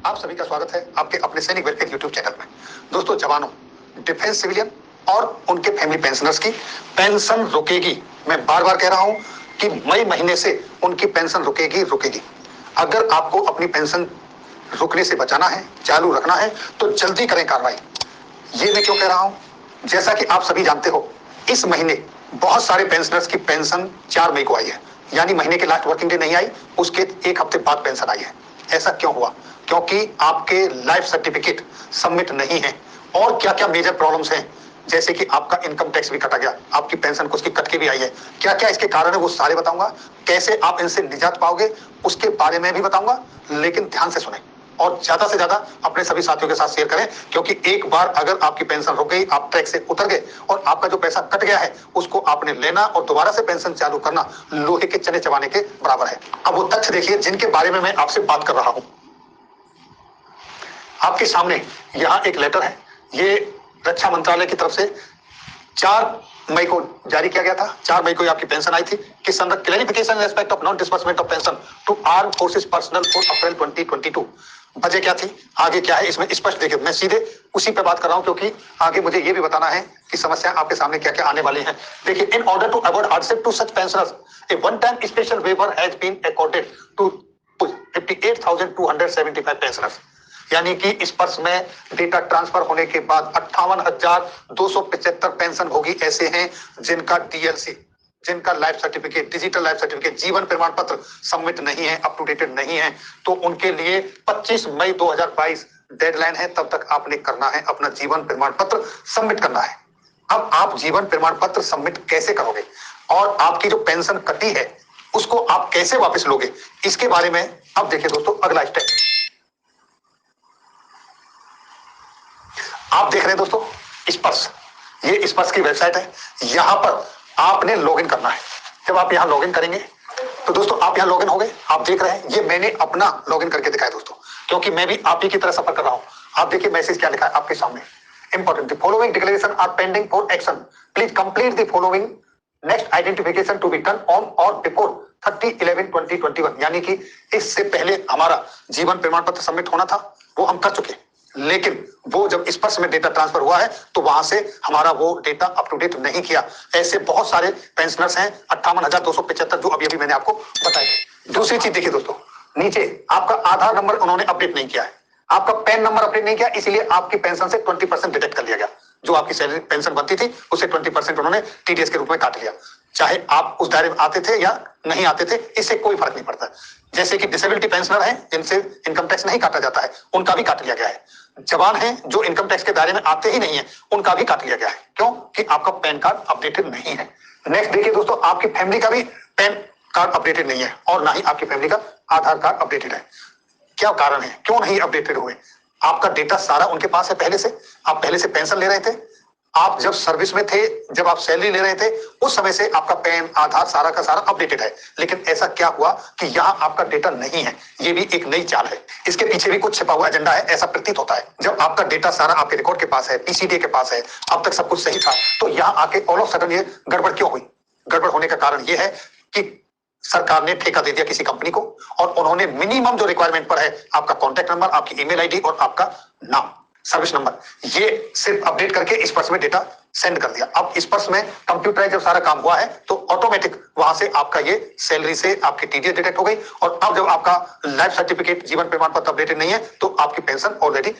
आप सभी का स्वागत है आपके अपने सैनिक वेलफेयर यूट्यूब चैनल में। दोस्तों, जवानों, डिफेंस सिविलियन और उनके फैमिली पेंशनर्स की पेंशन रुकेगी। मैं बार बार कह रहा हूं कि मई महीने से उनकी पेंशन रुकेगी रुकेगी। अगर आपको अपनी पेंशन रुकने से बचाना है, चालू रखना है, तो जल्दी करें कार्रवाई। ये मैं क्यों कह रहा हूं? जैसा कि आप सभी जानते हो, इस महीने बहुत सारे पेंशनर्स की पेंशन 4 मई को आई है, यानी महीने के लास्ट वर्किंग डे नहीं आई, उसके एक हफ्ते बाद पेंशन आई है। ऐसा क्यों हुआ? क्योंकि आपके लाइफ सर्टिफिकेट सबमिट नहीं है और क्या क्या मेजर प्रॉब्लम्स हैं, जैसे कि आपका इनकम टैक्स भी कटा गया, आपकी पेंशन कुछ की कट के भी आई है। क्या क्या इसके कारण है वो सारे बताऊंगा। कैसे आप इनसे निजात पाओगे उसके बारे में भी बताऊंगा, लेकिन ध्यान से सुने और ज्यादा से ज्यादा अपने सभी साथियों के साथ शेयर करें, क्योंकि एक बार अगर आपकी पेंशन रुक गई, आप ट्रैक से उतर गए और आपका जो पैसा कट गया है उसको आपने लेना और दोबारा से पेंशन चालू करना लोहे के चने चबाने के बराबर है। अब वो तथ्य देखिए जिनके बारे में मैं आपसे बात कर रहा हूं। आपके सामने यहाँ एक लेटर है, ये रक्षा मंत्रालय की तरफ से 4 मई को जारी किया गया था। 4 मई को आपकी पेंशन आई थी कि clarification in respect of non disbursement of pension to arm forces personnel for April 2022। वजह क्या थी, आगे क्या है, इसमें स्पष्ट देखिए। मैं सीधे उसी पे बात कर रहा हूं, क्योंकि आगे मुझे ये भी बताना है कि समस्या आपके सामने क्या क्या आने वाली है। देखिए, in order to avoid hardship to such pensioners a one time special waiver has been accorded to 58,275 pensioners. यानी कि इस वर्ष में डेटा ट्रांसफर होने के बाद 58,275 पेंशन होगी ऐसे हैं जिनका डीएलसी, जिनका life certificate, digital life certificate, जीवन प्रमाण पत्र सबमिट नहीं है, अप टू डेटेड नहीं है। तो उनके लिए 25 मई 2022 डेडलाइन है, तब तक आपने करना है अपना जीवन प्रमाण पत्र सबमिट करना है। अब आप जीवन प्रमाण पत्र सबमिट कैसे करोगे और आपकी जो पेंशन कटी है उसको आप कैसे वापस लोगे, इसके बारे में अब देखिए दोस्तों अगला स्टेप। आप देख रहे हैं दोस्तों स्पर्श, ये स्पर्श की वेबसाइट है। यहां पर आपने लॉगिन करना है। जब आप यहां लॉगिन करेंगे तो दोस्तों आप यहां लॉगिन हो गए, आप देख रहे हैं ये मैंने अपना लॉगिन करके दिखाया दोस्तों, क्योंकि मैं भी आप ही की तरह सफर कर रहा हूं। आप देखिए मैसेज क्या लिखा है आपके सामने। Important, the following declaration are pending for action, please complete the following next identification to be done on or before 30/11/2021। यानी कि इससे पहले हमारा जीवन प्रमाण पत्र सबमिट होना था, वो हम कर चुके, लेकिन वो जब स्पर्श में डेटा ट्रांसफर हुआ है तो वहां से हमारा वो डेटा अप टू डेट नहीं किया। ऐसे बहुत सारे पेंशनर्स हैं 58,275 जो अभी अभी मैंने आपको बताया। दूसरी चीज देखिए दोस्तों, नीचे आपका आधार नंबर उन्होंने अपडेट नहीं किया है, आपका पैन नंबर अपडेट नहीं किया, इसलिए आपकी पेंशन से 20% डिडक्ट कर लिया गया। जो आपकी सैलरी पेंशन बनती थी उससे 20% उन्होंने टीडीएस के रूप में काट लिया। चाहे आप उस दायरे में आते थे या नहीं आते थे, इससे कोई फर्क नहीं पड़ता। जैसे कि डिसेबिलिटी पेंशनर हैं जिनसे इनकम टैक्स नहीं काटा जाता है, उनका भी काट लिया गया है। जवान हैं जो इनकम टैक्स के दायरे में आते ही नहीं है, उनका भी काट लिया गया है। क्यों? कि आपका पैन कार्ड अपडेटेड नहीं है। नेक्स्ट देखिए दोस्तों, आपकी फैमिली का भी पैन कार्ड अपडेटेड नहीं है और ना ही आपकी फैमिली का आधार कार्ड अपडेटेड है। क्या कारण है, क्यों नहीं अपडेटेड हुए? आपका डेटा सारा उनके पास है पहले से, आप पहले से पेंशन ले रहे थे, आप जब सर्विस में थे, जब आप सैलरी ले रहे थे, उस समय से आपका पैन आधार सारा का सारा अपडेटेड है। लेकिन ऐसा क्या हुआ कि यहाँ आपका डेटा नहीं है? ये भी एक नई चाल है, इसके पीछे भी कुछ छिपा हुआ एजेंडा है, ऐसा प्रतीत होता है। जब आपका डेटा सारा आपके रिकॉर्ड के पास है, पीसीडी के पास है, अब तक सब कुछ सही था, तो यहाँ आके ऑल ऑफ सडन ये गड़बड़ क्यों हुई? गड़बड़ होने का कारण ये है कि सरकार ने ठेका दे दिया किसी कंपनी को और उन्होंने मिनिमम जो रिक्वायरमेंट पर है, आपका कॉन्टैक्ट नंबर, आपकी ईमेल आईडी और आपका नाम, सर्विस नंबर, ये सिर्फ अपडेट करके स्पर्श में डेटा सेंड कर दिया। अब स्पर्श में कंप्यूटराइज जब सारा काम हुआ है तो ऑटोमेटिक वहां से आपका ये सैलरी से आपकी टीडीएस डिटेक्ट हो गई और अब जब आपका लाइफ सर्टिफिकेट, जीवन प्रमाण पत्र अपडेटेड नहीं है तो आपकी पेंशन ऑलरेडी